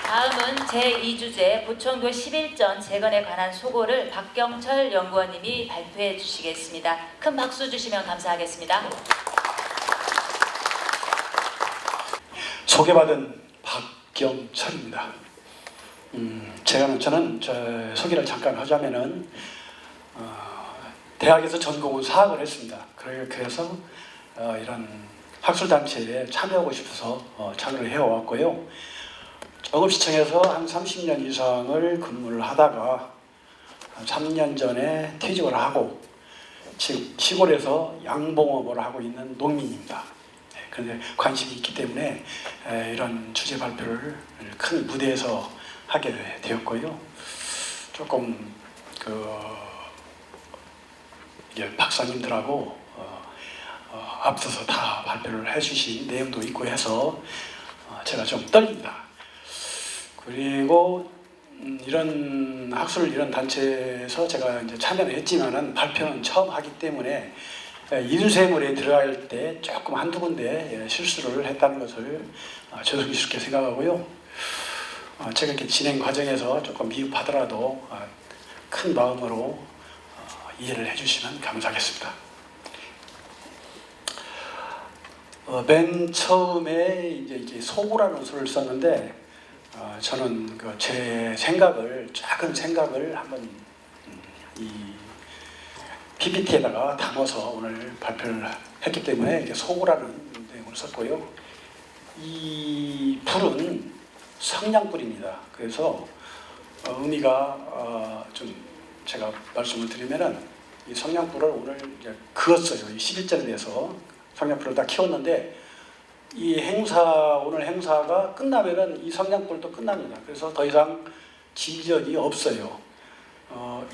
다음은 제2주제 보청교 11전 재건에 관한 소고를 박경철 연구원님이 발표해 주시겠습니다. 큰 박수 주시면 감사하겠습니다. 소개받은 박경철입니다. 저는 소개를 잠깐 하자면은 대학에서 전공은 사학을 했습니다. 그래서 이런 학술단체에 참여하고 싶어서 참여를 해왔고요. 정읍시청에서 한 30년 이상을 근무를 하다가 3년 전에 퇴직을 하고 지금 시골에서 양봉업을 하고 있는 농민입니다. 그런데 관심이 있기 때문에 이런 주제 발표를 큰 무대에서 하게 되었고요. 조금 박사님들하고 앞서서 다 발표를 해주신 내용도 있고 해서 제가 좀 떨립니다. 그리고 이런 단체에서 제가 이제 참여를 했지만은 발표는 처음 하기 때문에 인쇄물에 들어갈 때 조금 한두 군데 실수를 했다는 것을 죄송스럽게 생각하고요. 제가 이렇게 진행 과정에서 조금 미흡하더라도 큰 마음으로 이해를 해주시면 감사하겠습니다. 맨 처음에 이제 소고라는 수를 썼는데 저는 제 작은 생각을 한번 이 PPT에다가 담아서 오늘 발표를 했기 때문에 이렇게 소고라는 내용을 썼고요. 이 불은 성냥불입니다. 그래서 의미가 좀 제가 말씀을 드리면은 이 성냥불을 오늘 이제 그었어요. 이 11전에 대해서 성냥불을 다 키웠는데 오늘 행사가 끝나면은 이 성냥불도 끝납니다. 그래서 더 이상 진전이 없어요.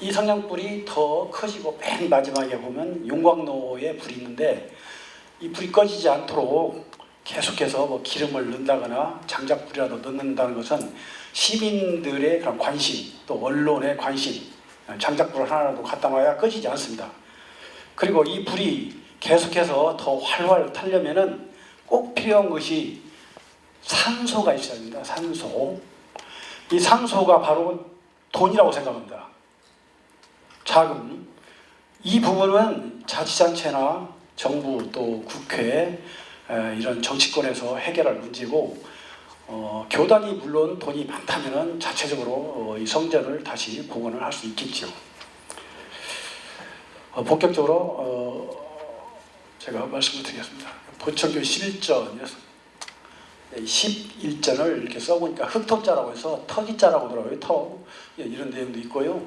이 성냥불이 더 커지고 맨 마지막에 보면 용광로에 불이 있는데 이 불이 꺼지지 않도록 계속해서 기름을 넣는다거나 장작불이라도 넣는다는 것은 시민들의 그런 관심, 또 언론의 관심, 장작불을 하나라도 갖다 놔야 꺼지지 않습니다. 그리고 이 불이 계속해서 더 활활 타려면은 꼭 필요한 것이 산소가 있어야 합니다. 산소. 이 산소가 바로 돈이라고 생각합니다. 자금. 이 부분은 자치단체나 정부 또 국회 이런 정치권에서 해결할 문제고 교단이 물론 돈이 많다면 자체적으로 이 성전을 다시 복원을 할 수 있겠죠. 본격적으로 제가 말씀을 드리겠습니다. 보청교 11전, 11전을 이렇게 써보니까 흑토자라고 해서 터기자라고 하더라고요. 터. 이런 내용도 있고요.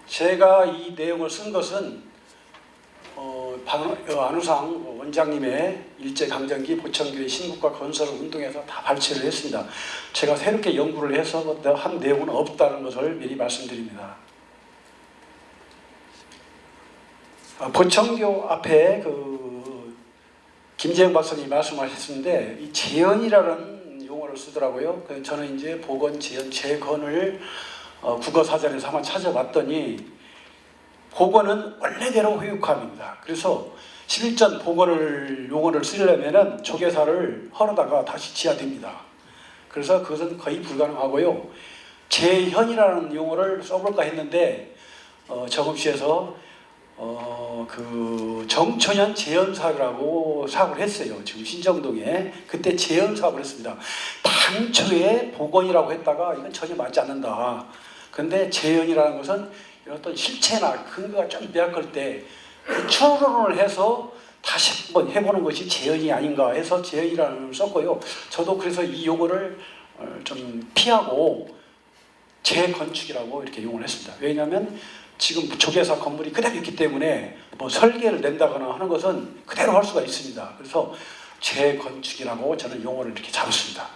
제가 이 내용을 쓴 것은 안우상 원장님의 일제강점기 보청교의 신국가 건설 운동에서 다 발췌를 했습니다. 제가 새롭게 연구를 해서 한 내용은 없다는 것을 미리 말씀드립니다. 보청교 앞에 김재영 박사님이 말씀하셨는데 이 재현이라는 용어를 쓰더라고요. 그래서 저는 이제 복원, 재현, 재건을 국어사전에서 한번 찾아봤더니 복원은 원래대로 회육함입니다. 그래서 11전 복원을 용어를 쓰려면은 조계사를 헐어다가 다시 지어야 됩니다. 그래서 그것은 거의 불가능하고요. 재현이라는 용어를 써볼까 했는데 정읍시에서 정천현 재현사업이라고 사업을 했어요. 지금 신정동에 그때 재현사업을 했습니다. 당초에 복원이라고 했다가 이건 전혀 맞지 않는다. 그런데 재현이라는 것은 어떤 실체나 근거가 좀 미약할 때 추론을 해서 다시 한번 해보는 것이 재현이 아닌가 해서 재현이라는 걸 썼고요. 저도 그래서 이 용어를 좀 피하고 재건축이라고 이렇게 용어를 했습니다. 왜냐하면 지금 조계사 건물이 그대로 있기 때문에 뭐 설계를 낸다거나 하는 것은 그대로 할 수가 있습니다. 그래서 재건축이라고 저는 용어를 이렇게 잡았습니다.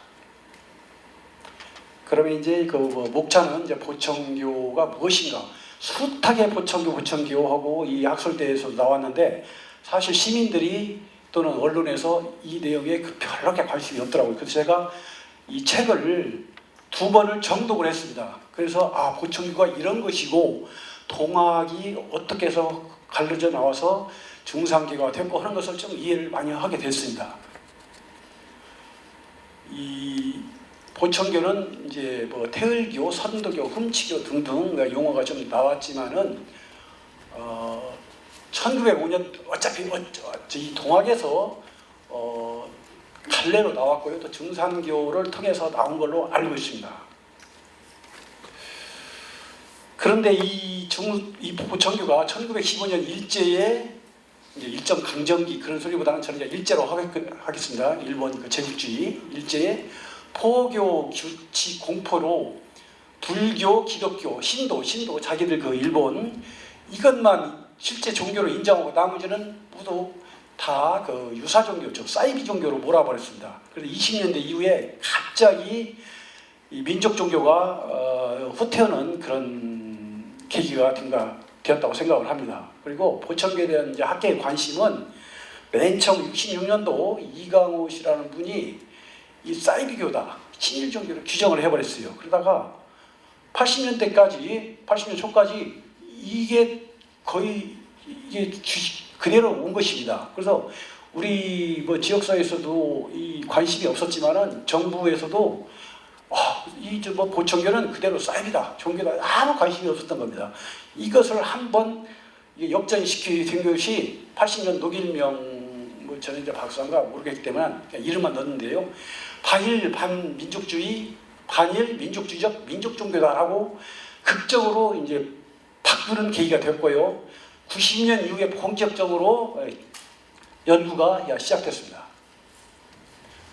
그러면 이제 목차는 이제 보청교가 무엇인가? 숱하게 보청교하고 이 학술대에서 나왔는데 사실 시민들이 또는 언론에서 이 내용에 별로 관심이 없더라고요. 그래서 제가 이 책을 2번을 정독을 했습니다. 그래서 보청교가 이런 것이고 동학이 어떻게 해서 갈라져 나와서 중상기가 됐고 하는 것을 좀 이해를 많이 하게 됐습니다. 이 보청교는 이제 뭐 태을교, 선도교, 흠치교 등등 용어가 좀 나왔지만은 1905년 어차피 이 동학에서 갈래로 나왔고요. 또 증산교를 통해서 나온 걸로 알고 있습니다. 그런데 이 보청교가 1915년 일제에 이제 일정 강점기 그런 소리보다는 저는 이제 일제로 하겠습니다. 일본 그 제국주의 일제에 포교 규칙 공포로 불교, 기독교, 신도 자기들 그 일본 이것만 실제 종교로 인정하고 나머지는 모두 다 그 유사 종교죠. 사이비 종교로 몰아버렸습니다. 그래서 20년대 이후에 갑자기 이 민족 종교가 후퇴하는 그런 계기가 되었다고 생각을 합니다. 그리고 보청교에 대한 이제 학계의 관심은 맨 처음 66년도 이강호 씨라는 분이 이 사이비교다, 친일 종교를 규정을 해버렸어요. 그러다가 80년 초까지 이게 거의 그대로 온 것입니다. 그래서 우리 뭐 지역사회에서도 이 관심이 없었지만은 정부에서도 이 뭐 보청교는 그대로 사이비다, 종교다 아무 관심이 없었던 겁니다. 이것을 한번 역전시키게 된 것이 80년 노길명 뭐 저는 이제 박사인가 모르겠기 때문에 이름만 넣었는데요. 반일 민족주의적 민족종교다라고 극적으로 이제 바꾸는 계기가 됐고요. 90년 이후에 본격적으로 연구가 시작됐습니다.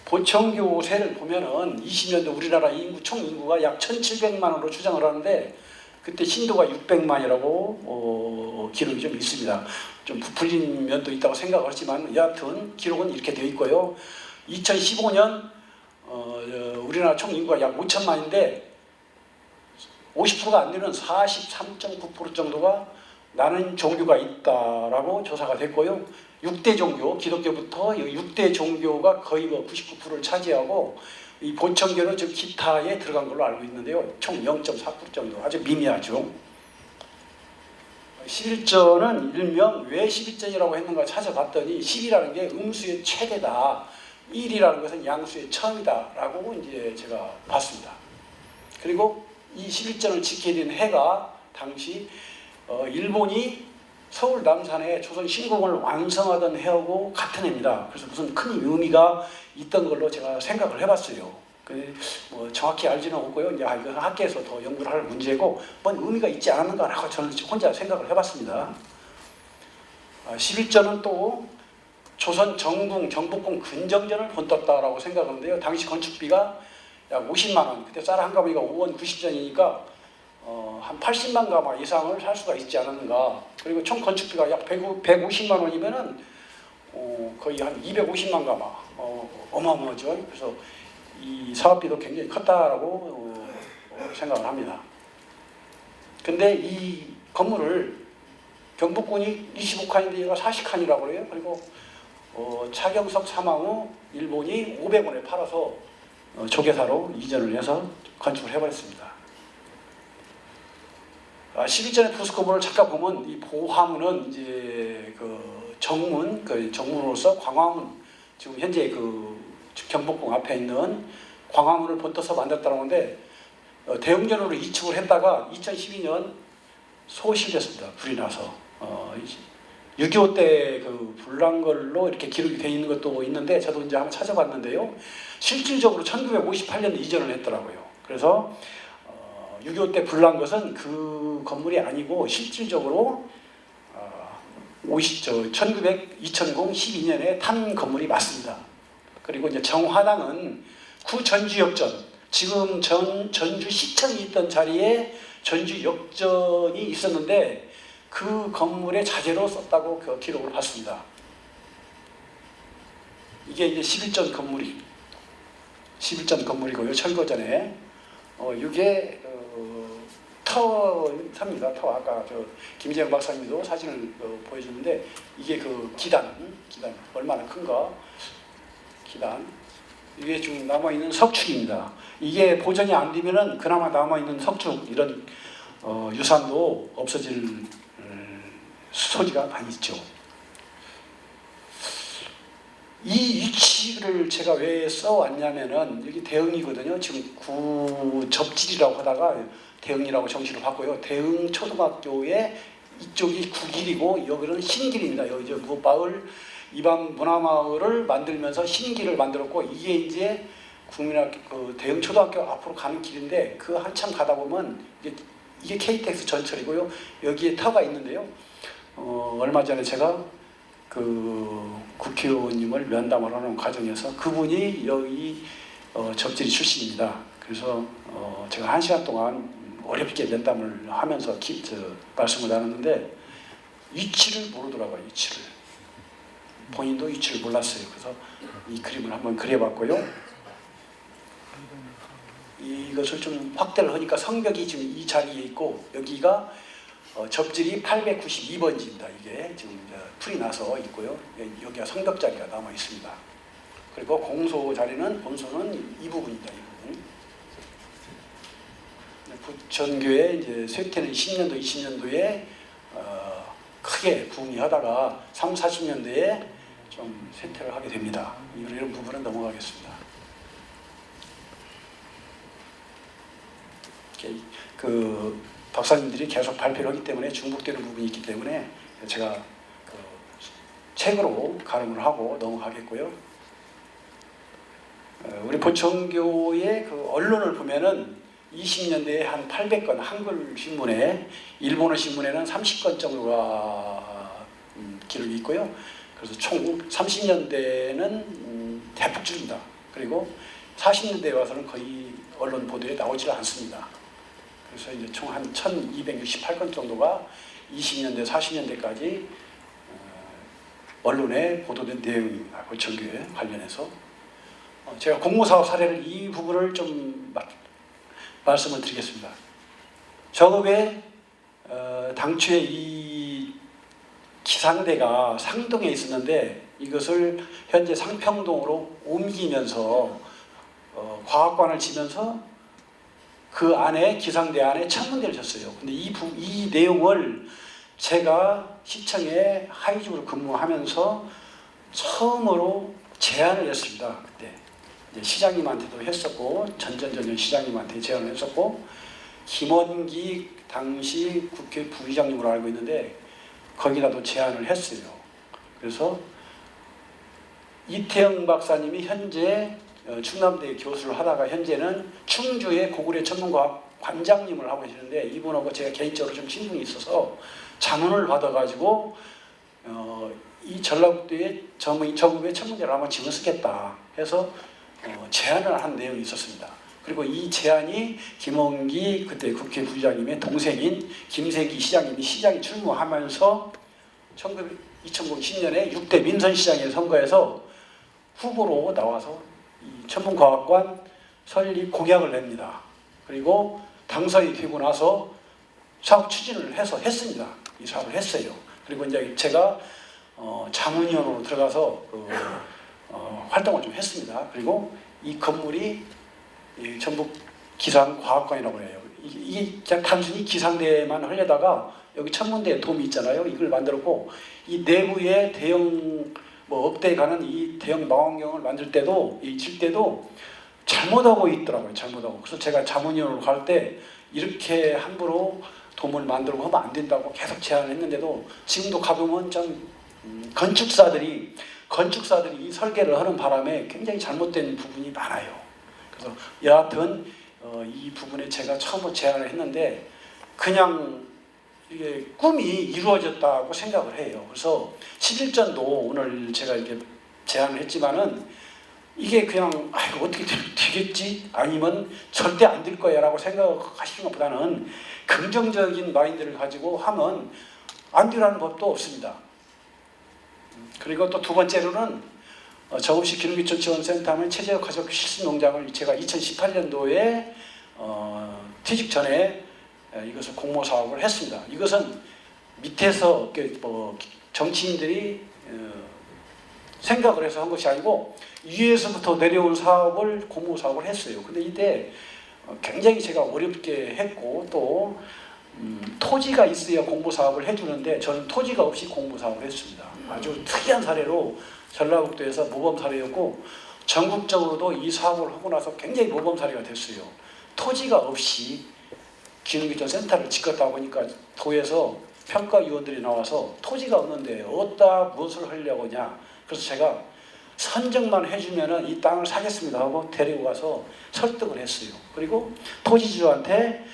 보청교 세를 보면은 20년도 우리나라 총 인구가 약 1,700만으로 추정을 하는데 그때 신도가 600만이라고 기록이 좀 있습니다. 좀 부풀린 면도 있다고 생각을 하지만 여하튼 기록은 이렇게 되어 있고요. 2015년 우리나라 총 인구가 약 5천만인데 50%가 안 되는 43.9% 정도가 나는 종교가 있다라고 조사가 됐고요. 6대 종교, 기독교부터 6대 종교가 거의 99%를 차지하고 이 보청교는 좀 기타에 들어간 걸로 알고 있는데요. 총 0.4% 정도 아주 미미하죠. 11전은 일명 왜 11전이라고 했는가 찾아봤더니 10이라는 게 음수의 최대다. 1이라는 것은 양수의 처음이다라고 이제 제가 봤습니다. 그리고 이 11전을 지키게 된 해가 당시 일본이 서울 남산에 조선 신공을 완성하던 해하고 같은 해입니다. 그래서 무슨 큰 의미가 있던 걸로 제가 생각을 해봤어요. 뭐 정확히 알지는 없고요. 이제 이건 학계에서 더 연구를 할 문제고 뭔 의미가 있지 않았는가라고 저는 혼자 생각을 해봤습니다. 11전은 또 조선 정궁, 정복궁 근정전을 본떴다라고 생각하는데요. 당시 건축비가 약 50만 원, 그때 쌀 한 가마니가 5원 90전이니까 한 80만 가마 이상을 살 수가 있지 않았는가. 그리고 총 건축비가 약 150만 원이면은 거의 한 250만 가마, 어마어마하죠. 그래서 이 사업비도 굉장히 컸다라고 생각을 합니다. 근데 이 건물을 경복궁이 25칸인데 얘가 40칸이라고 그래요. 그리고 차경석 사망 후 일본이 500원에 팔아서 조계사로 이전을 해서 건축을 해버렸습니다. 11전의 포스코브를 잠깐 보면 이 보화문은 이제 그 정문으로서 광화문, 지금 현재 그 경복궁 앞에 있는 광화문을 본떠서 만들었다는 건데 대웅전으로 이축을 했다가 2012년 소실됐습니다. 불이 나서 6.25 때 그 불난 걸로 이렇게 기록이 되어 있는 것도 있는데 저도 이제 한번 찾아봤는데요. 실질적으로 1958년 이전을 했더라고요. 그래서 6.25 때 불난 것은 그 건물이 아니고 실질적으로 2012년에 탄 건물이 맞습니다. 그리고 이제 정화당은 구전주역전, 지금 전주시청이 있던 자리에 전주역전이 있었는데 그 건물의 자재로 썼다고 그 기록을 봤습니다. 이게 이제 11전 건물이고요. 철거전에 이게 터입니다. 터 아까 김재영 박사님도 사진을 보여주는데 이게 그 기단 얼마나 큰가. 기단 이게 지금 남아있는 석축입니다. 이게 보존이 안 되면은 그나마 남아있는 석축 이런 유산도 없어질 소지가 많이 있죠. 이 위치 위치를 제가 왜 써왔냐면은 여기 대흥이거든요. 지금 구접질이라고 하다가 대흥이라고 정시를 바꿔요. 대흥 초등학교의 이쪽이 구길이고 여기는 신길입니다. 여기 이제 마을 이방 문화마을을 만들면서 신길을 만들었고 이게 이제 국민학교 그 대흥 초등학교 앞으로 가는 길인데 그 한참 가다 보면 이게 KTX 전철이고요. 여기에 터가 있는데요. 얼마 전에 제가 그 국회의원님을 면담을 하는 과정에서 그분이 여기 접질이 출신입니다. 그래서 제가 1시간 동안 어렵게 면담을 하면서 말씀을 나눴는데 위치를 모르더라고요. 위치를. 본인도 위치를 몰랐어요. 그래서 이 그림을 한번 그려봤고요. 이것을 좀 확대를 하니까 성벽이 지금 이 자리에 있고 여기가 접질이 892번지입니다. 이게 지금 이제 풀이 나서 있고요. 여기가 성벽 자리가 남아 있습니다. 그리고 공소 자리는 본소는 이 부분입니다. 이 부분. 부천교회 이제 쇠퇴는 10년도, 20년도에 크게 부흥하다가 3, 40년대에 좀 쇠퇴를 하게 됩니다. 이런 부분은 넘어가겠습니다. 그 박사님들이 계속 발표를 하기 때문에 중복되는 부분이 있기 때문에 제가 그 책으로 가름을 하고 넘어가겠고요. 우리 보천교의 그 언론을 보면은 20년대에 한 800건 한글 신문에 일본어 신문에는 30건 정도가 기록이 있고요. 그래서 총 30년대는 대폭 줄입니다. 그리고 40년대에 와서는 거의 언론 보도에 나오질 않습니다. 그래서 이제 총 한 1268건 정도가 20년대, 40년대까지 언론에 보도된 내용입니다. 보천교회 관련해서. 제가 공모사업 사례를 이 부분을 좀 말씀을 드리겠습니다. 저급에 당초에 이 기상대가 상동에 있었는데 이것을 현재 상평동으로 옮기면서 과학관을 지면서 그 안에 기상대 안에 천문대를 졌어요. 근데 이 내용을 제가 시청에 하이직으로 근무하면서 처음으로 제안을 했습니다. 그때 이제 시장님한테도 했었고 전전 시장님한테 제안을 했었고 김원기 당시 국회 부의장님으로 알고 있는데 거기다도 제안을 했어요. 그래서 이태영 박사님이 현재 충남대 교수를 하다가 현재는 충주의 고구려 천문과학 관장님을 하고 계시는데 이분하고 제가 개인적으로 좀 친분이 있어서 자문을 받아가지고 이 전라북도에 저급의 천문대를 한번 지어 쓰겠다 해서 제안을 한 내용이 있었습니다. 그리고 이 제안이 김원기 그때 국회 부의장님의 동생인 김세기 시장님이 시장에 출마하면서 2010년에 6대 민선시장의 선거에서 후보로 나와서 이 천문과학관 설립 공약을 냅니다. 그리고 당선이 되고 나서 사업 추진을 해서 했습니다. 이 사업을 했어요. 그리고 이제 제가 자문위원으로 들어가서 활동을 좀 했습니다. 그리고 이 건물이 전북 기상과학관이라고 해요. 이게 그냥 단순히 기상대만 하려다가 여기 천문대 돔이 있잖아요. 이걸 만들었고 이 내부에 대형 업대에 가는 이 대형 망원경을 만들 때도 질 때도 잘못하고 있더라고요. 잘못하고. 그래서 제가 자문위원으로 갈 때 이렇게 함부로 돔을 만들고 하면 안 된다고 계속 제안을 했는데도 지금도 가보면 좀 건축사들이 이 설계를 하는 바람에 굉장히 잘못된 부분이 많아요. 그래서 여하튼 이 부분에 제가 처음으로 제안을 했는데 그냥 이게 꿈이 이루어졌다고 생각을 해요. 그래서 11전도 오늘 제가 이렇게 제안을 했지만은 이게 그냥 어떻게 되겠지? 아니면 절대 안 될 거야 라고 생각하시는 것보다는 긍정적인 마인드를 가지고 하면 안 되라는 법도 없습니다. 그리고 또 두 번째로는 저급식 기능기초지원센터는 체제적 가족 실습농장을 제가 2018년도에 퇴직 전에 이것을 공모사업을 했습니다. 이것은 밑에서 정치인들이 생각을 해서 한 것이 아니고 위에서부터 내려온 사업을 공모사업을 했어요. 근데 이때 굉장히 제가 어렵게 했고 또 토지가 있어야 공모사업을 해주는데 저는 토지가 없이 공모사업을 했습니다. 아주 특이한 사례로 전라북도에서 모범 사례였고 전국적으로도 이 사업을 하고 나서 굉장히 모범 사례가 됐어요. 토지가 없이 기능기전 센터를 짓겠다 보니까 도에서 평가위원들이 나와서 토지가 없는데 어디다 무엇을 하려고 하냐. 그래서 제가 선정만 해주면은 이 땅을 사겠습니다 하고 데리고 가서 설득을 했어요. 그리고 토지주한테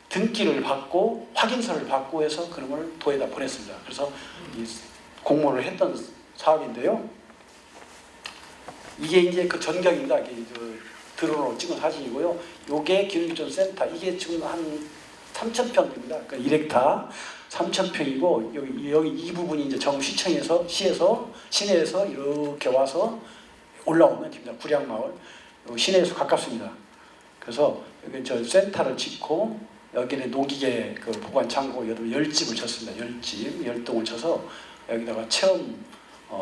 등기를 받고 확인서를 받고 해서 그놈을 도에다 보냈습니다. 그래서 이 공모를 했던 사업인데요. 이게 이제 그 전경입니다. 이게 그 드론으로 찍은 사진이고요. 요게 기능기전 센터. 이게 지금 한 3,000평입니다. 그러니까 1헥타 3,000평이고 여기 이 부분이 이제 정시청에서 시내에서 이렇게 와서 올라오면 됩니다. 구량마을 시내에서 가깝습니다. 그래서 여기 저 센터를 짓고 여기는 농기계 그 보관 창고 여덟 10집을 쳤습니다. 10동을 쳐서 여기다가 체험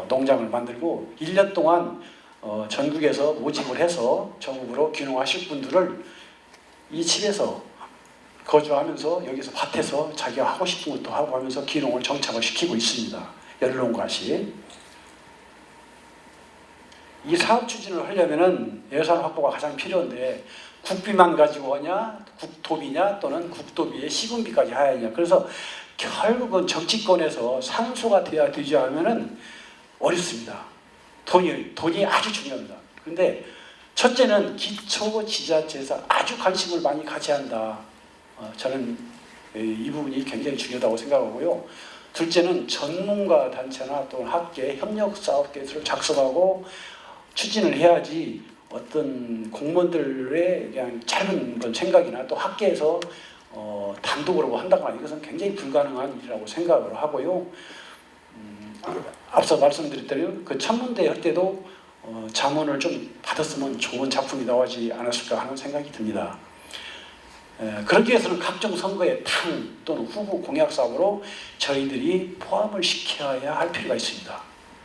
농장을 만들고 1년 동안 전국에서 모집을 해서 전국으로 귀농하실 분들을 이 집에서 거주하면서 여기서 밭에서 자기가 하고 싶은 것도 하고 하면서 귀농을 정착을 시키고 있습니다. 연롱과시. 이 사업 추진을 하려면은 예산 확보가 가장 필요한데 국비만 가지고 하냐, 국토비냐 또는 국토비에 시군비까지 해야 하냐. 그래서 결국은 정치권에서 상소가 돼야 되지 않으면은 어렵습니다. 돈이 아주 중요합니다. 그런데 첫째는 기초지자체에서 아주 관심을 많이 가져야 한다. 저는 이 부분이 굉장히 중요하다고 생각하고요. 둘째는 전문가 단체나 또 학계, 협력사업계를 작성하고 추진을 해야지 어떤 공무원들의 그냥 짧은 생각이나 또 학계에서 단독으로 한다거나 이것은 굉장히 불가능한 일이라고 생각을 하고요. 앞서 말씀드렸더니 그 천문대 할 때도 자문을 좀 받았으면 좋은 작품이 나오지 않았을까 하는 생각이 듭니다. 그러기 위해서는 각종 선거의 당 또는 후보 공약 사업으로 저희들이 포함을 시켜야 할 필요가 있습니다.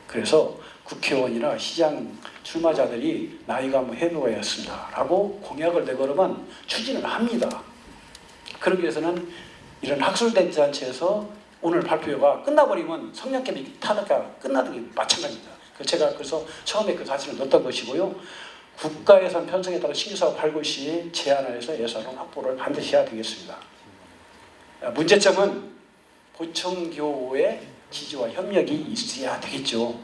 그래서 국회의원이나 시장 출마자들이 나이가 뭐 해보아야 라고 공약을 내걸으면 추진을 합니다. 그러기 위해서는 이런 학술단체에서 오늘 발표가 끝나버리면 성냥개비 타다가 끝나는 게 마찬가지입니다. 제가 그래서 처음에 그 사실을 넣었던 것이고요. 국가 예산 편성에 따라 신규사업 발굴 시 제한하여서 예산을 확보를 반드시 해야 되겠습니다. 문제점은 보청교의 지지와 협력이 있어야 되겠죠.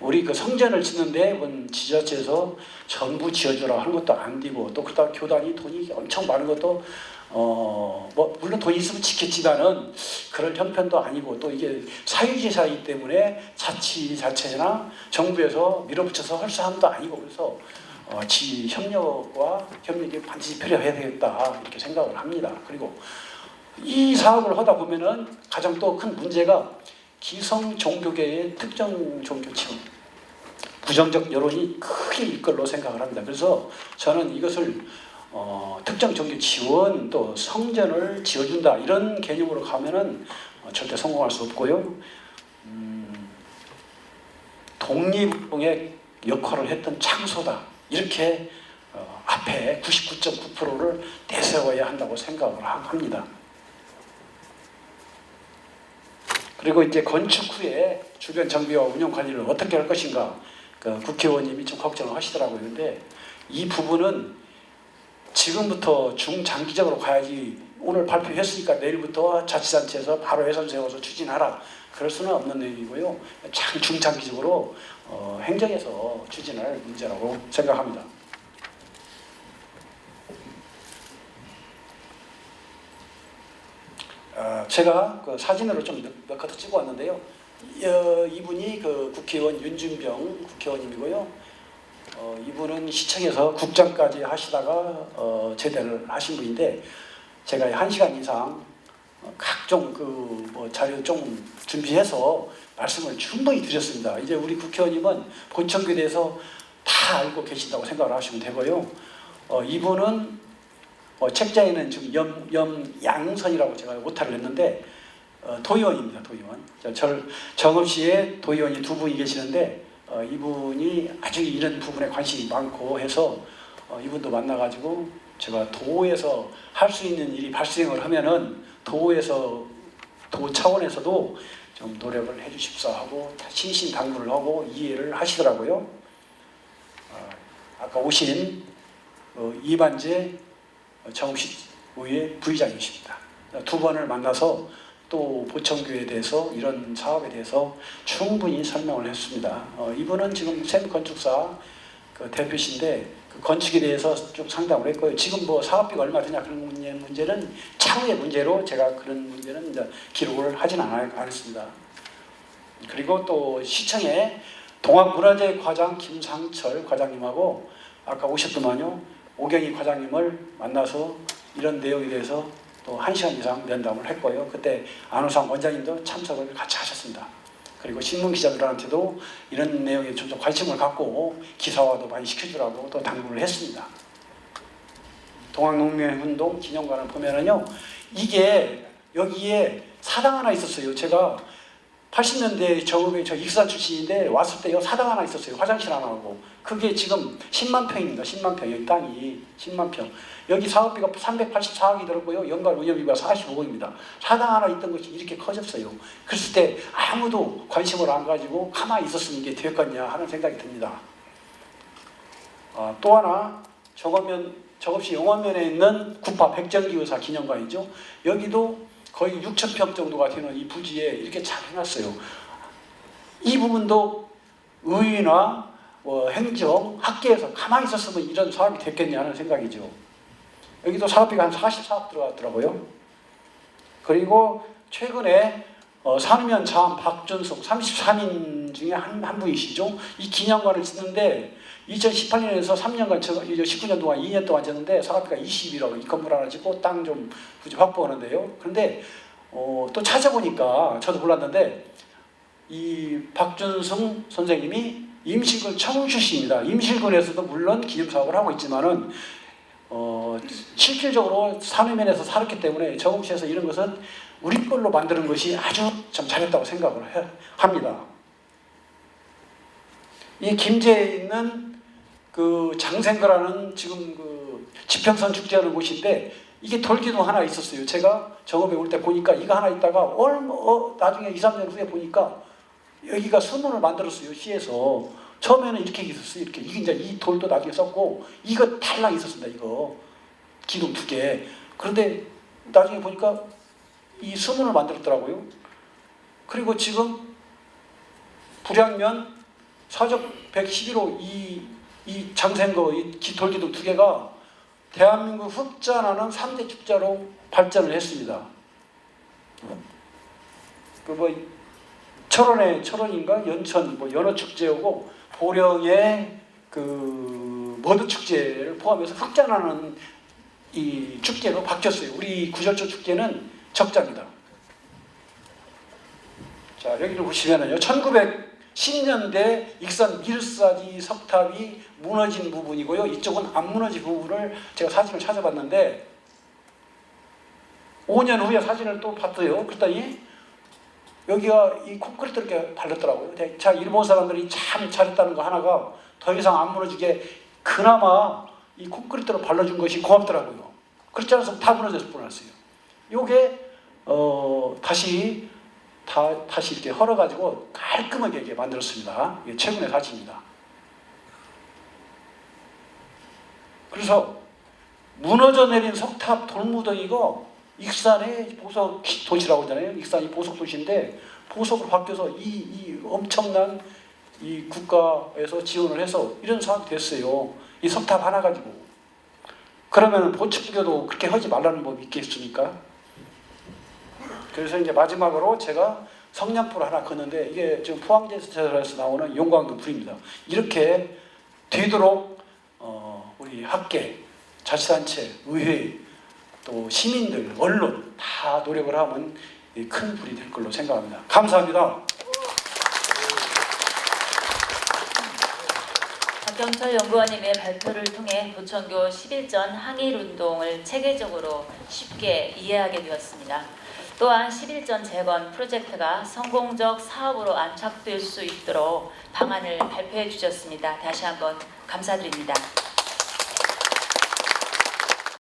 우리 그 성전을 짓는데 지자체에서 전부 지어주라 하는 것도 안 되고 또 그러다 교단이 돈이 엄청 많은 것도 뭐 물론 돈이 있으면 짓겠지만은 그럴 형편도 아니고 또 이게 사유재산이기 때문에 자치자체나 정부에서 밀어붙여서 할 사람도 아니고 그래서 협력이 반드시 필요해야 되겠다 이렇게 생각을 합니다. 그리고 이 사업을 하다 보면은 가장 또 큰 문제가 기성 종교계의 특정 종교 지원 부정적 여론이 크게 일 걸로 생각을 합니다. 그래서 저는 이것을 특정 종교 지원 또 성전을 지어준다 이런 개념으로 가면은 절대 성공할 수 없고요. 독립의 역할을 했던 창소다 이렇게 앞에 99.9%를 내세워야 한다고 생각을 합니다. 그리고 이제 건축 후에 주변 정비와 운영 관리를 어떻게 할 것인가 국회의원님이 좀 걱정을 하시더라고요. 그런데 이 부분은 지금부터 중장기적으로 가야지 오늘 발표했으니까 내일부터 자치단체에서 바로 예산 세워서 추진하라 그럴 수는 없는 얘기고요. 중장기적으로 행정에서 추진할 문제라고 생각합니다. 제가 그 사진으로 좀 몇 컷 찍어 왔는데요. 이분이 그 국회의원 윤준병 국회의원님이고요. 이분은 시청에서 국장까지 하시다가 제대를 하신 분인데 제가 1시간 이상 각종 자료 좀 준비해서 말씀을 충분히 드렸습니다. 이제 우리 국회의원님은 보청교에 대해서 다 알고 계신다고 생각을 하시면 되고요. 이분은 책자에는 지금 염양선이라고 제가 오타를 했는데 도의원입니다. 도의원. 정읍시에 도의원이 2분이 계시는데 이분이 아주 이런 부분에 관심이 많고 해서 이분도 만나가지고 제가 도에서 할 수 있는 일이 발생을 하면은 도 차원에서도 좀 노력을 해주십사 하고 신신당부를 하고 이해를 하시더라고요. 아까 오신 이반재 정읍시의회 부의장이십니다. 두 번을 만나서 또 보청교에 대해서 이런 사업에 대해서 충분히 설명을 했습니다. 이분은 지금 샘 건축사 그 대표신데 그 건축에 대해서 좀 상담을 했고요. 지금 뭐 사업비가 얼마 드냐 그런 문제는 차후의 문제로 제가 그런 문제는 이제 기록을 하진 않았습니다. 그리고 또 시청에 동학문화재 과장 김상철 과장님하고 아까 오셨더만요. 오경희 과장님을 만나서 이런 내용에 대해서 또 1시간 이상 면담을 했고요. 그때 안우상 원장님도 참석을 같이 하셨습니다. 그리고 신문 기자들한테도 이런 내용에 좀 더 관심을 갖고 기사화도 많이 시켜주라고 또 당부를 했습니다. 동학농민운동 기념관을 보면은요, 이게 여기에 사당 하나 있었어요. 제가 80년대 정읍에 저 익산 출신인데 왔을 때 사당 하나 있었어요. 화장실 하나 하고. 그게 지금 10만 평입니다. 10만 평. 여기 땅이 10만 평. 여기 사업비가 384억이 들었고요. 연간 운영비가 45억입니다. 사당 하나 있던 것이 이렇게 커졌어요. 그랬을 때 아무도 관심을 안 가지고 가만히 있었으면 이게 되었겠냐 하는 생각이 듭니다. 또 하나 저것이 영원면에 있는 국파 백정기 의사 기념관이죠. 여기도 거의 6,000평 정도가 되는 이 부지에 이렇게 잘 해놨어요. 이 부분도 의회나 행정, 학계에서 가만히 있었으면 이런 사업이 됐겠냐는 생각이죠. 여기도 사업비가 한 44억 들어갔더라고요. 그리고 최근에 산후면 자암 박준숙 33인 중에 한 분이시죠. 이 기념관을 짓는데 2018년에서 3년간 19년 동안 2년 동안 짓는데 사업비가 21억. 이 건물 하나 짓고 땅 좀 확보하는데요. 그런데 또 찾아보니까 저도 몰랐는데 이 박준승 선생님이 임실군 청주시입니다. 임실군에서도 물론 기념사업을 하고 있지만은 실질적으로 산후면에서 살았기 때문에 정읍시에서 이런 것은 우리 걸로 만드는 것이 아주 참 잘했다고 생각을 합니다. 이 김제에 있는 그 장생거라는 지금 그 지평선 축제하는 곳인데 이게 돌기둥 하나 있었어요. 제가 정읍에 올 때 보니까 이거 하나 있다가 나중에 2, 3년 후에 보니까 여기가 수문을 만들었어요. 시에서. 처음에는 이렇게 있었어요. 이렇게. 이게 이제 이 돌도 나중에 썼고 이거 달랑 있었습니다. 이거 기둥 2개. 그런데 나중에 보니까 이 수문을 만들었더라고요. 그리고 지금 불양면 사적 111호 이 장생거 이 돌기둥 2개가 대한민국 흑자나는 3대 축제로 발전을 했습니다. 철원인가 연천 연어 축제하고 보령의 그 머드 축제를 포함해서 흑자나는 이 축제로 바뀌었어요. 우리 구절초 축제는 적자입니다. 자, 여기를 보시면은요, 1910년대 익산 미르사지 석탑이 무너진 부분이고요. 이쪽은 안 무너진 부분을 제가 사진을 찾아봤는데 5년 후에 사진을 또 봤어요. 그랬더니 여기가 이 콘크리트 이렇게 발랐더라고요. 자, 일본 사람들이 참 잘했다는 거 하나가 더 이상 안 무너지게 그나마 이 콘크리트로 발라준 것이 고맙더라고요. 그렇지 않아서 다 무너졌을 뻔했어요. 요게 다시 이렇게 헐어가지고 깔끔하게 이렇게 만들었습니다. 이게 최근의 사진입니다. 그래서 무너져 내린 석탑 돌무더기가 익산의 보석 도시라고 하잖아요. 익산이 보석 도시인데 보석으로 바뀌어서 이 엄청난 이 국가에서 지원을 해서 이런 사업이 됐어요. 이 석탑 하나 가지고. 그러면 보충교도 그렇게 하지 말라는 법이 있겠습니까? 그래서 이제 마지막으로 제가 성냥불 하나 걷는데 이게 지금 포항제철에서 나오는 용광도 불입니다. 이렇게 되도록 우리 학계, 자치단체, 의회, 또 시민들, 언론 다 노력을 하면 큰 불이 될 걸로 생각합니다. 감사합니다. 박경철 연구원님의 발표를 통해 보청교 11전 항일운동을 체계적으로 쉽게 이해하게 되었습니다. 또한 11전 재건 프로젝트가 성공적 사업으로 안착될 수 있도록 방안을 발표해 주셨습니다. 다시 한번 감사드립니다.